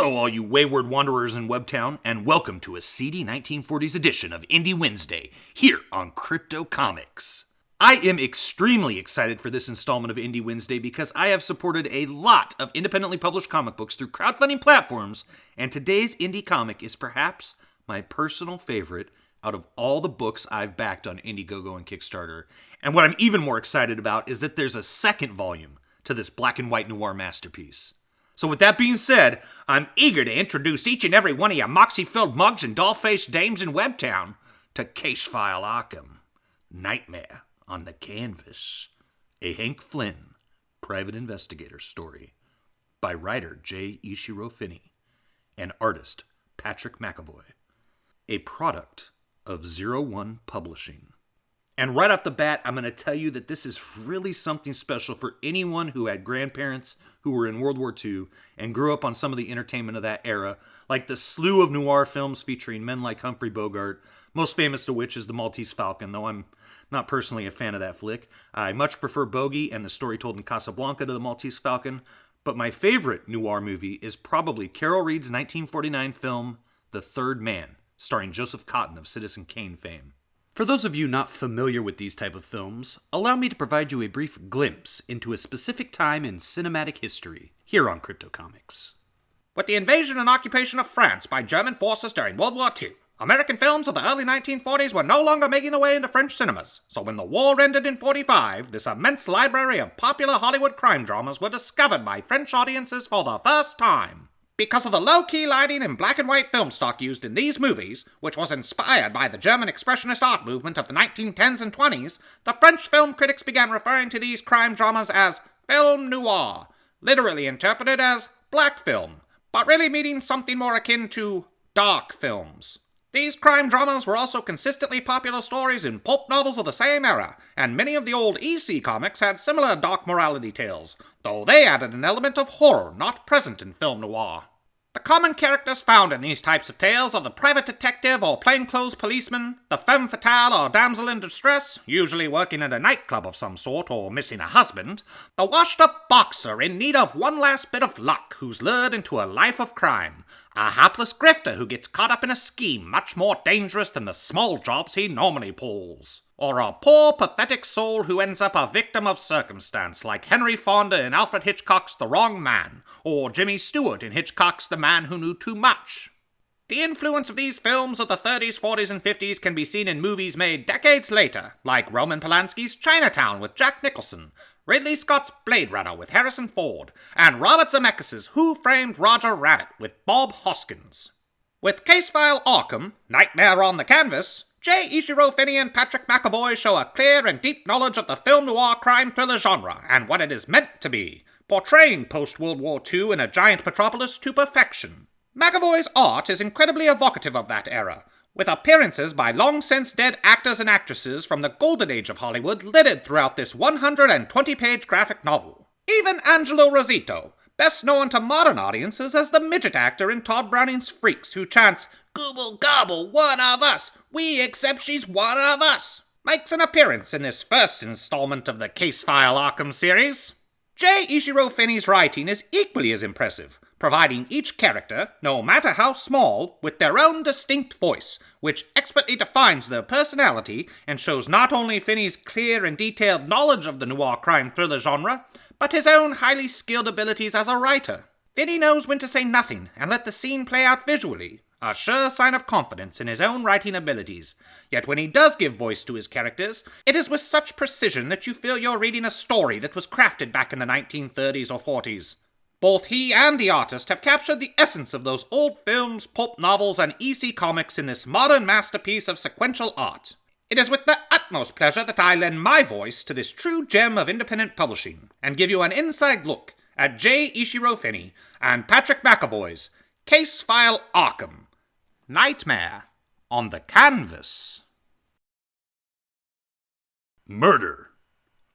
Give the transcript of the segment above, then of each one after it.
Hello, all you wayward wanderers in Webtown, and welcome to a seedy 1940s edition of Indie Wednesday, here on Crypto Comics. I am extremely excited for this installment of Indie Wednesday because I have supported a lot of independently published comic books through crowdfunding platforms, and today's indie comic is perhaps my personal favorite out of all the books I've backed on Indiegogo and Kickstarter. And what I'm even more excited about is that there's a second volume to this black and white noir masterpiece. So with that being said, I'm eager to introduce each and every one of you moxie-filled mugs and doll-faced dames in Webtown to CASEFILE ARKHAM, Nightmare on the Canvas, a Hank Flynn private investigator story by writer J. Ishiro Finney and artist Patrick McEvoy, a product of 01 Publishing. And right off the bat, I'm going to tell you that this is really something special for anyone who had grandparents who were in World War II and grew up on some of the entertainment of that era, like the slew of noir films featuring men like Humphrey Bogart, most famous of which is The Maltese Falcon, though I'm not personally a fan of that flick. I much prefer Bogey and the story told in Casablanca to The Maltese Falcon, but my favorite noir movie is probably Carol Reed's 1949 film, The Third Man, starring Joseph Cotten of Citizen Kane fame. For those of you not familiar with these type of films, allow me to provide you a brief glimpse into a specific time in cinematic history, here on Crypto Comics. With the invasion and occupation of France by German forces during World War II, American films of the early 1940s were no longer making their way into French cinemas, so when the war ended in 1945, this immense library of popular Hollywood crime dramas were discovered by French audiences for the first time. Because of the low-key lighting and black and white film stock used in these movies, which was inspired by the German expressionist art movement of the 1910s and 20s, the French film critics began referring to these crime dramas as film noir, literally interpreted as black film, but really meaning something more akin to dark films. These crime dramas were also consistently popular stories in pulp novels of the same era, and many of the old EC comics had similar dark morality tales, though they added an element of horror not present in film noir. The common characters found in these types of tales are the private detective or plainclothes policeman, the femme fatale or damsel in distress, usually working at a nightclub of some sort or missing a husband, the washed-up boxer in need of one last bit of luck who's lured into a life of crime, a hapless grifter who gets caught up in a scheme much more dangerous than the small jobs he normally pulls, or a poor, pathetic soul who ends up a victim of circumstance like Henry Fonda in Alfred Hitchcock's The Wrong Man, or Jimmy Stewart in Hitchcock's The Man Who Knew Too Much. The influence of these films of the 30s, 40s, and 50s can be seen in movies made decades later, like Roman Polanski's Chinatown with Jack Nicholson, Ridley Scott's Blade Runner with Harrison Ford, and Robert Zemeckis' Who Framed Roger Rabbit with Bob Hoskins. With CASEFILE ARKHAM, Nightmare on the Canvas, J. Ishiro Finney and Patrick McEvoy show a clear and deep knowledge of the film noir crime thriller genre and what it is meant to be, portraying post-World War II in a giant metropolis to perfection. McEvoy's art is incredibly evocative of that era, with appearances by long-since-dead actors and actresses from the golden age of Hollywood littered throughout this 120-page graphic novel. Even Angelo Rosito, best known to modern audiences as the midget actor in Todd Browning's Freaks, who chants, "Gobble gobble, one of us, we accept she's one of us," makes an appearance in this first installment of the CASEFILE ARKHAM series. J. Ishiro Finney's writing is equally as impressive, providing each character, no matter how small, with their own distinct voice, which expertly defines their personality and shows not only Finney's clear and detailed knowledge of the noir crime thriller genre, but his own highly skilled abilities as a writer. Finney knows when to say nothing and let the scene play out visually, a sure sign of confidence in his own writing abilities. Yet when he does give voice to his characters, it is with such precision that you feel you're reading a story that was crafted back in the 1930s or 40s. Both he and the artist have captured the essence of those old films, pulp novels, and EC comics in this modern masterpiece of sequential art. It is with the utmost pleasure that I lend my voice to this true gem of independent publishing, and give you an inside look at J. Ishiro Finney and Patrick McEvoy's CASEFILE ARKHAM, Nightmare on the Canvas. Murder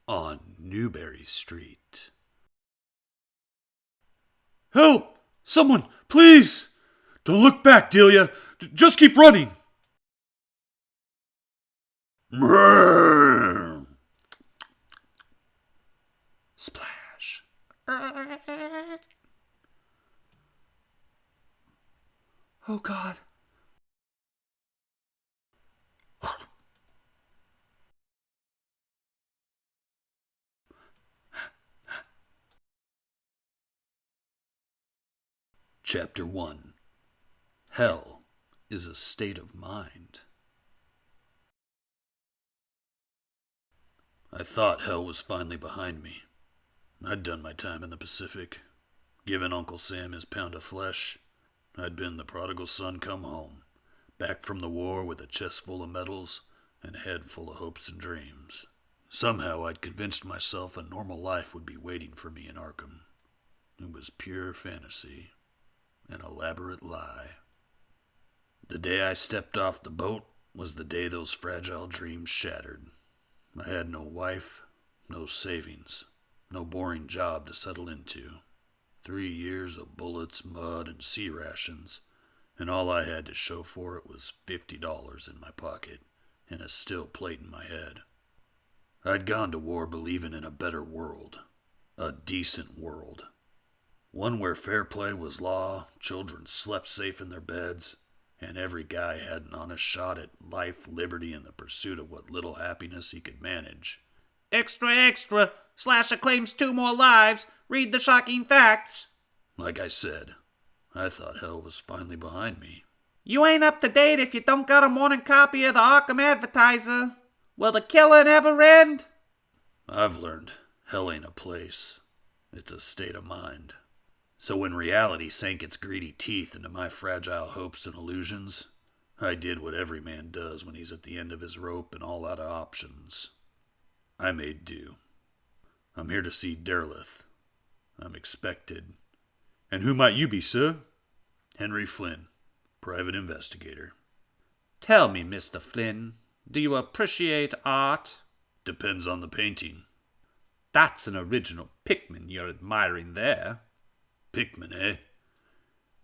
on Newberry Street. Help! Someone, please! Don't look back, Delia. Just keep running. Splash. Oh, God. Chapter 1. Hell is a state of mind. I thought hell was finally behind me. I'd done my time in the Pacific, given Uncle Sam his pound of flesh. I'd been the prodigal son come home, back from the war with a chest full of medals and a head full of hopes and dreams. Somehow I'd convinced myself a normal life would be waiting for me in Arkham. It was pure fantasy, an elaborate lie. The day I stepped off the boat was the day those fragile dreams shattered. I had no wife, no savings, no boring job to settle into. 3 years of bullets, mud, and sea rations, and all I had to show for it was $50 in my pocket and a steel plate in my head. I'd gone to war believing in a better world, a decent world. One where fair play was law, children slept safe in their beds, and every guy had an honest shot at life, liberty, and the pursuit of what little happiness he could manage. Extra, extra! Slasher claims 2 more lives. Read the shocking facts. Like I said, I thought hell was finally behind me. You ain't up to date if you don't got a morning copy of the Arkham Advertiser. Will the killing ever end? I've learned hell ain't a place. It's a state of mind. So when reality sank its greedy teeth into my fragile hopes and illusions, I did what every man does when he's at the end of his rope and all out of options. I made do. I'm here to see Derleth. I'm expected. And who might you be, sir? Henry Flynn, private investigator. Tell me, Mr. Flynn, do you appreciate art? Depends on the painting. That's an original Pickman you're admiring there. Pickman, eh?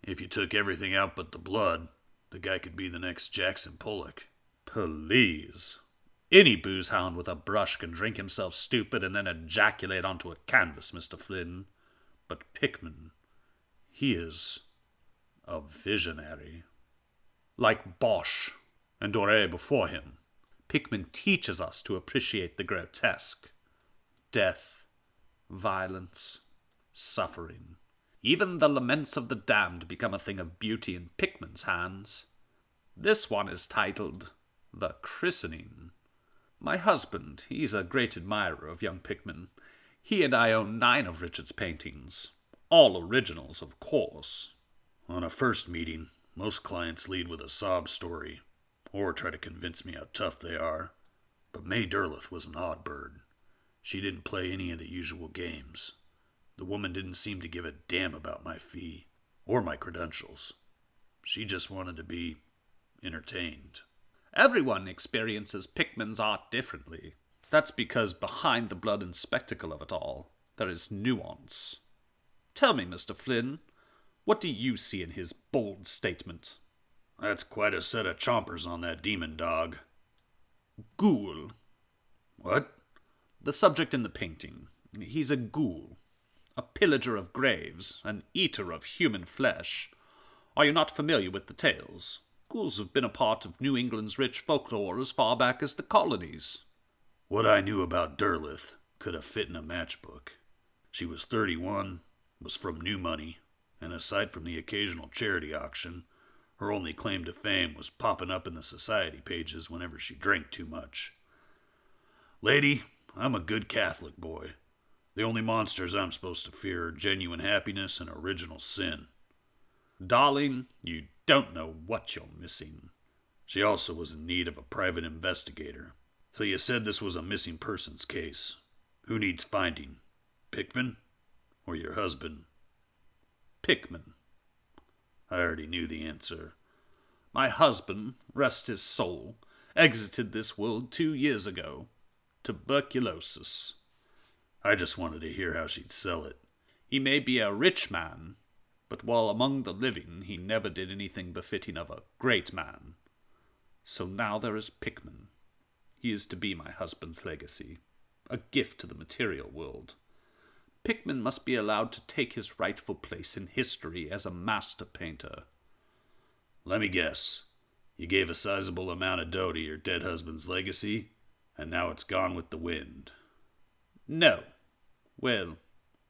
If you took everything out but the blood, the guy could be the next Jackson Pollock. Please. Any booze hound with a brush can drink himself stupid and then ejaculate onto a canvas, Mr. Flynn. But Pickman, he is a visionary. Like Bosch and Doré before him, Pickman teaches us to appreciate the grotesque. Death, violence, suffering. Even the laments of the damned become a thing of beauty in Pickman's hands. This one is titled The Christening. My husband, he's a great admirer of young Pickman. He and I own 9 of Richard's paintings. All originals, of course. On a first meeting, most clients lead with a sob story, or try to convince me how tough they are. But May Derleth was an odd bird. She didn't play any of the usual games. The woman didn't seem to give a damn about my fee, or my credentials. She just wanted to be entertained. Everyone experiences Pickman's art differently. That's because behind the blood and spectacle of it all, there is nuance. Tell me, Mr. Flynn, what do you see in his bold statement? That's quite a set of chompers on that demon dog. Ghoul. What? The subject in the painting. He's a ghoul. A pillager of graves, an eater of human flesh. Are you not familiar with the tales? Ghouls have been a part of New England's rich folklore as far back as the colonies. What I knew about Derleth could have fit in a matchbook. She was 31, was from new money, and aside from the occasional charity auction, her only claim to fame was popping up in the society pages whenever she drank too much. Lady, I'm a good Catholic boy. The only monsters I'm supposed to fear are genuine happiness and original sin. Darling, you don't know what you're missing. She also was in need of a private investigator. So you said this was a missing persons case. Who needs finding? Pickman? Or your husband? Pickman. I already knew the answer. My husband, rest his soul, exited this world 2 years ago. Tuberculosis. I just wanted to hear how she'd sell it. He may be a rich man, but while among the living, he never did anything befitting of a great man. So now there is Pickman. He is to be my husband's legacy, a gift to the material world. Pickman must be allowed to take his rightful place in history as a master painter. Let me guess. You gave a sizable amount of dough to your dead husband's legacy, and now it's gone with the wind. No. Well,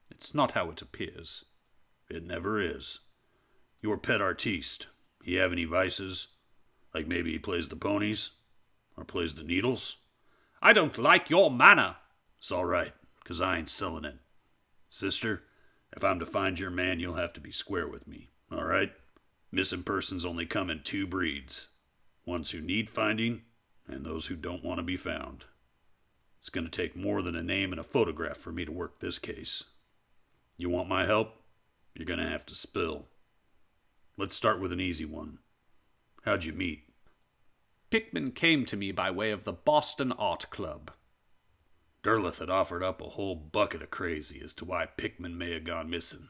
it's not how it appears. It never is. Your pet artiste, he have any vices? Like maybe he plays the ponies? Or plays the needles? I don't like your manner. It's all right, 'cause I ain't selling it. Sister, if I'm to find your man, you'll have to be square with me, all right? Missing persons only come in two breeds. Ones who need finding, and those who don't want to be found. It's going to take more than a name and a photograph for me to work this case. You want my help? You're going to have to spill. Let's start with an easy one. How'd you meet? Pickman came to me by way of the Boston Art Club. Derleth had offered up a whole bucket of crazy as to why Pickman may have gone missing.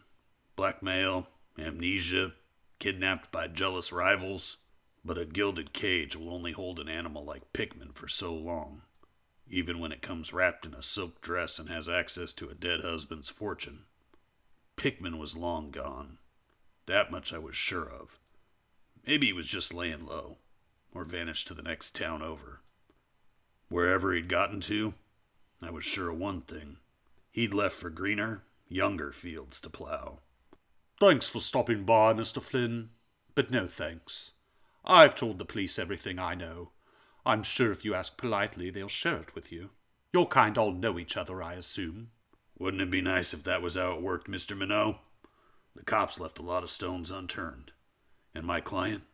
Blackmail, amnesia, kidnapped by jealous rivals. But a gilded cage will only hold an animal like Pickman for so long, even when it comes wrapped in a silk dress and has access to a dead husband's fortune. Pickman was long gone. That much I was sure of. Maybe he was just laying low, or vanished to the next town over. Wherever he'd gotten to, I was sure of one thing. He'd left for greener, younger fields to plow. Thanks for stopping by, Mr. Flynn, but no thanks. I've told the police everything I know. I'm sure if you ask politely, they'll share it with you. Your kind all know each other, I assume. Wouldn't it be nice if that was how it worked, Mr. Minot? The cops left a lot of stones unturned. And my client,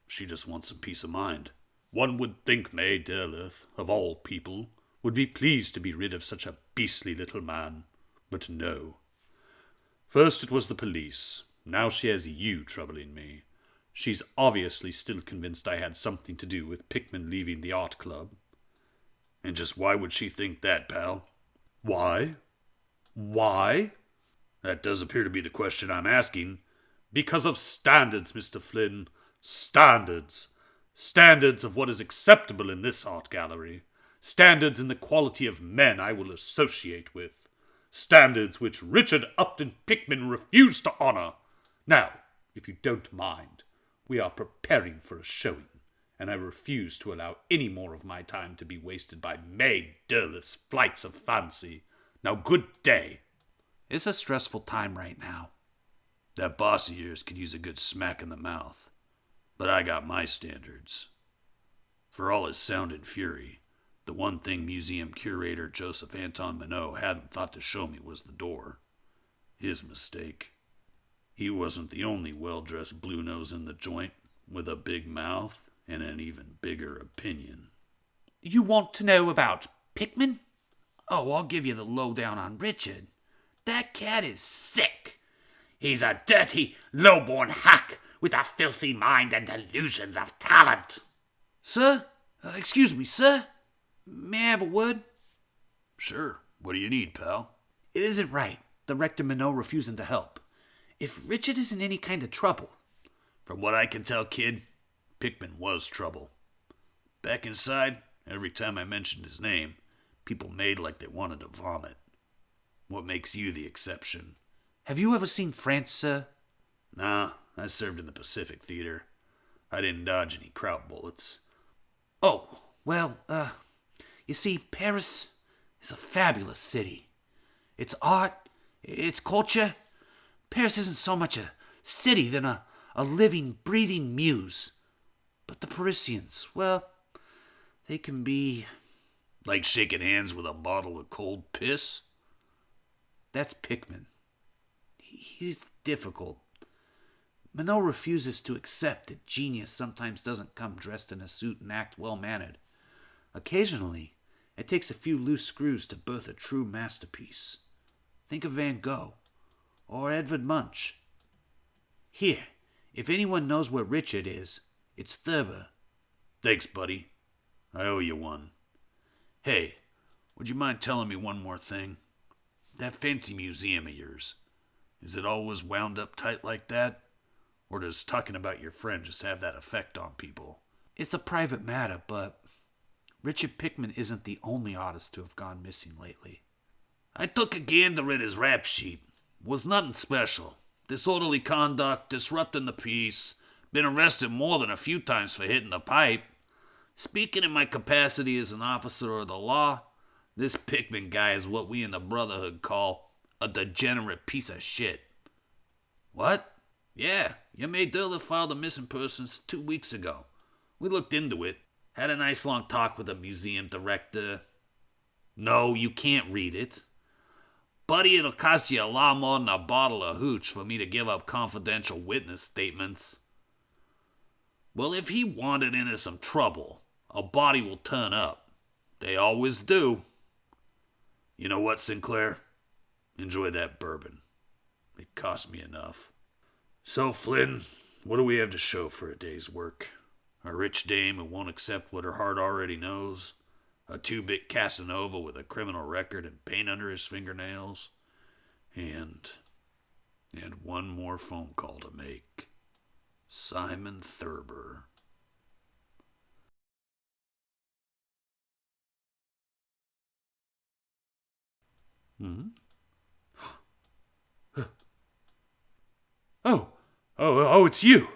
she just wants some peace of mind. One would think May Derleth, of all people, would be pleased to be rid of such a beastly little man. But no. First it was the police. Now she has you troubling me. She's obviously still convinced I had something to do with Pickman leaving the art club. And just why would she think that, pal? Why? Why? That does appear to be the question I'm asking. Because of standards, Mr. Flynn. Standards. Standards of what is acceptable in this art gallery. Standards in the quality of men I will associate with. Standards which Richard Upton Pickman refused to honor. Now, if you don't mind, we are preparing for a showing, and I refuse to allow any more of my time to be wasted by May Derleth's flights of fancy. Now, good day. It's a stressful time right now. That boss of yours could use a good smack in the mouth. But I got my standards. For all his sound and fury, the one thing museum curator Joseph Anton Minot hadn't thought to show me was the door. His mistake. He wasn't the only well-dressed blue nose in the joint, with a big mouth and an even bigger opinion. You want to know about Pickman? Oh, I'll give you the lowdown on Richard. That cat is sick. He's a dirty, low-born hack with a filthy mind and delusions of talent. Sir? Excuse me, sir? May I have a word? Sure. What do you need, pal? It isn't right, the Rector Minot refusing to help. If Richard is in any kind of trouble... From what I can tell, kid, Pickman was trouble. Back inside, every time I mentioned his name, people made like they wanted to vomit. What makes you the exception? Have you ever seen France, sir? Nah, I served in the Pacific Theater. I didn't dodge any kraut bullets. Oh, well, you see, Paris is a fabulous city. It's art, it's culture. Paris isn't so much a city than a living, breathing muse. But the Parisians, well, they can be... Like shaking hands with a bottle of cold piss? That's Pickman. He's difficult. Minot refuses to accept that genius sometimes doesn't come dressed in a suit and act well-mannered. Occasionally, it takes a few loose screws to birth a true masterpiece. Think of Van Gogh. Or Edvard Munch. Here, if anyone knows where Richard is, it's Thurber. Thanks, buddy. I owe you one. Hey, would you mind telling me one more thing? That fancy museum of yours, is it always wound up tight like that? Or does talking about your friend just have that effect on people? It's a private matter, but Richard Pickman isn't the only artist to have gone missing lately. I took a gander at his rap sheet. Was nothing special. Disorderly conduct, disrupting the peace, Been arrested more than a few times for hitting the pipe. Speaking in my capacity as an officer of the law, this Pickman guy is what we in the Brotherhood call a degenerate piece of shit. What? Yeah, your mate Dilla filed a missing persons 2 weeks ago. We looked into it. Had a nice long talk with the museum director. No, you can't read it. Buddy, it'll cost you a lot more than a bottle of hooch for me to give up confidential witness statements. Well, if he wandered into some trouble, a body will turn up. They always do. You know what, Sinclair? Enjoy that bourbon. It cost me enough. So, Flynn, what do we have to show for a day's work? A rich dame who won't accept what her heart already knows? A two-bit Casanova with a criminal record and paint under his fingernails? And one more phone call to make. Simon Thurber. Oh, it's you.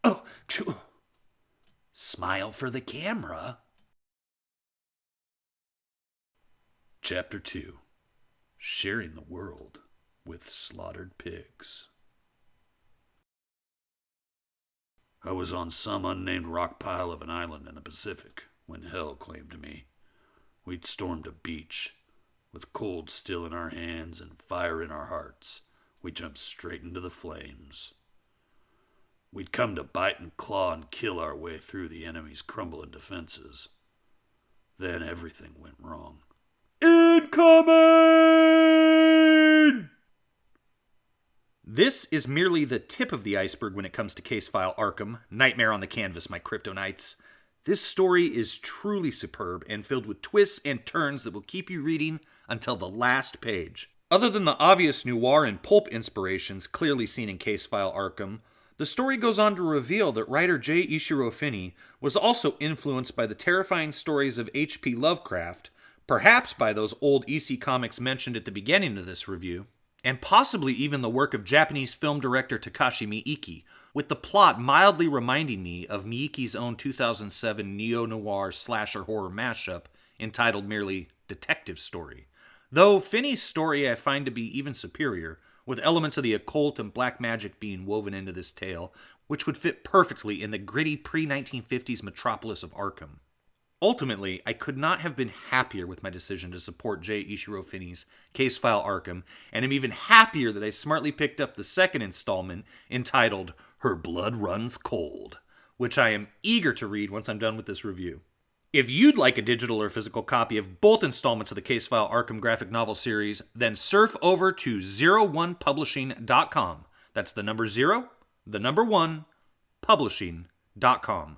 Oh, smile for the camera. Chapter 2. Sharing the World with Slaughtered Pigs. I was on some unnamed rock pile of an island in the Pacific when hell claimed me. We'd stormed a beach. With cold still in our hands and fire in our hearts, we jumped straight into the flames. We'd come to bite and claw and kill our way through the enemy's crumbling defenses. Then everything went wrong. Incoming! This is merely the tip of the iceberg when it comes to CASEFILE Arkham, Nightmare on the Canvas, my Kryptonites. This story is truly superb and filled with twists and turns that will keep you reading until the last page. Other than the obvious noir and pulp inspirations clearly seen in CASEFILE Arkham, the story goes on to reveal that writer J. Ishiro Finney was also influenced by the terrifying stories of H.P. Lovecraft, perhaps by those old EC comics mentioned at the beginning of this review, and possibly even the work of Japanese film director Takashi Miike, with the plot mildly reminding me of Miike's own 2007 neo-noir slasher horror mashup entitled merely Detective Story. Though Finney's story I find to be even superior, with elements of the occult and black magic being woven into this tale, which would fit perfectly in the gritty pre-1950s metropolis of Arkham. Ultimately, I could not have been happier with my decision to support J. Ishiro Finney's CASEFILE Arkham, and am even happier that I smartly picked up the second installment entitled Her Blood Runs Cold, which I am eager to read once I'm done with this review. If you'd like a digital or physical copy of both installments of the CASEFILE Arkham graphic novel series, then surf over to 01publishing.com. That's the number 0, the number 1, publishing.com.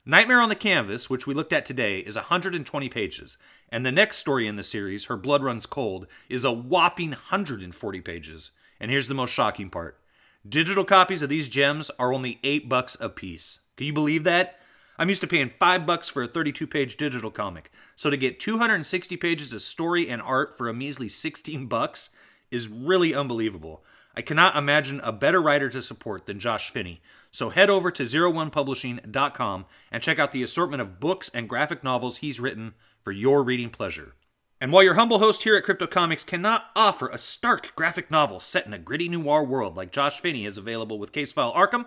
Nightmare on the Canvas, which we looked at today, is 120 pages, and the next story in the series, Her Blood Runs Cold, is a whopping 140 pages. And here's the most shocking part. Digital copies of these gems are only $8 a piece. Can you believe that? I'm used to paying $5 for a 32-page digital comic, so to get 260 pages of story and art for a measly $16 is really unbelievable. I cannot imagine a better writer to support than Josh Finney, so head over to 01publishing.com and check out the assortment of books and graphic novels he's written for your reading pleasure. And while your humble host here at Crypto Comics cannot offer a stark graphic novel set in a gritty noir world like Josh Finney is available with CASEFILE Arkham,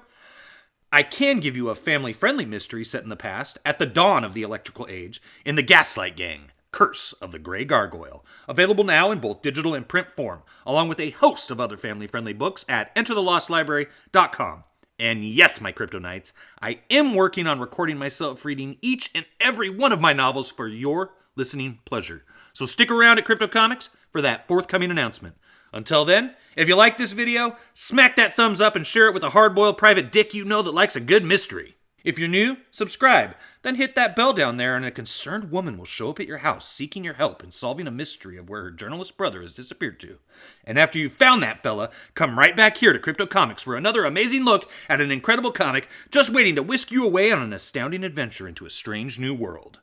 I can give you a family-friendly mystery set in the past, at the dawn of the electrical age, in the Gaslight Gang, Curse of the Grey Gargoyle, available now in both digital and print form, along with a host of other family-friendly books at enterthelostlibrary.com. And yes, my Kryptonites, I am working on recording myself reading each and every one of my novels for your listening pleasure. So stick around at Crypto Comics for that forthcoming announcement. Until then, if you like this video, smack that thumbs up and share it with a hard-boiled private dick you know that likes a good mystery. If you're new, subscribe, then hit that bell down there and a concerned woman will show up at your house seeking your help in solving a mystery of where her journalist brother has disappeared to. And after you've found that fella, come right back here to Crypto Comics for another amazing look at an incredible comic just waiting to whisk you away on an astounding adventure into a strange new world.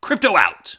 Crypto out!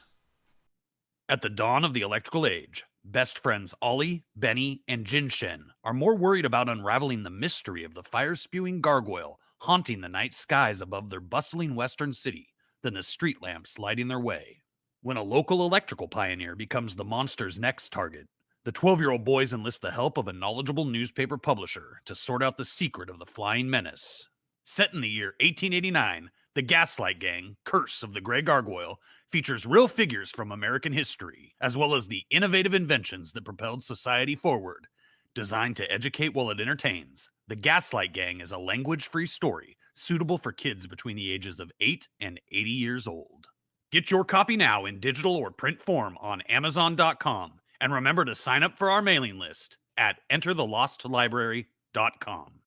At the dawn of the electrical age, best friends Ollie, Benny, and Jin Shen are more worried about unraveling the mystery of the fire-spewing gargoyle haunting the night skies above their bustling western city than the street lamps lighting their way. When a local electrical pioneer becomes the monster's next target, the 12-year-old boys enlist the help of a knowledgeable newspaper publisher to sort out the secret of the flying menace. Set in the year 1889, The Gaslight Gang, Curse of the Grey Gargoyle, features real figures from American history, as well as the innovative inventions that propelled society forward. Designed to educate while it entertains, The Gaslight Gang is a language-free story suitable for kids between the ages of 8 and 80 years old. Get your copy now in digital or print form on Amazon.com, and remember to sign up for our mailing list at enterthelostlibrary.com.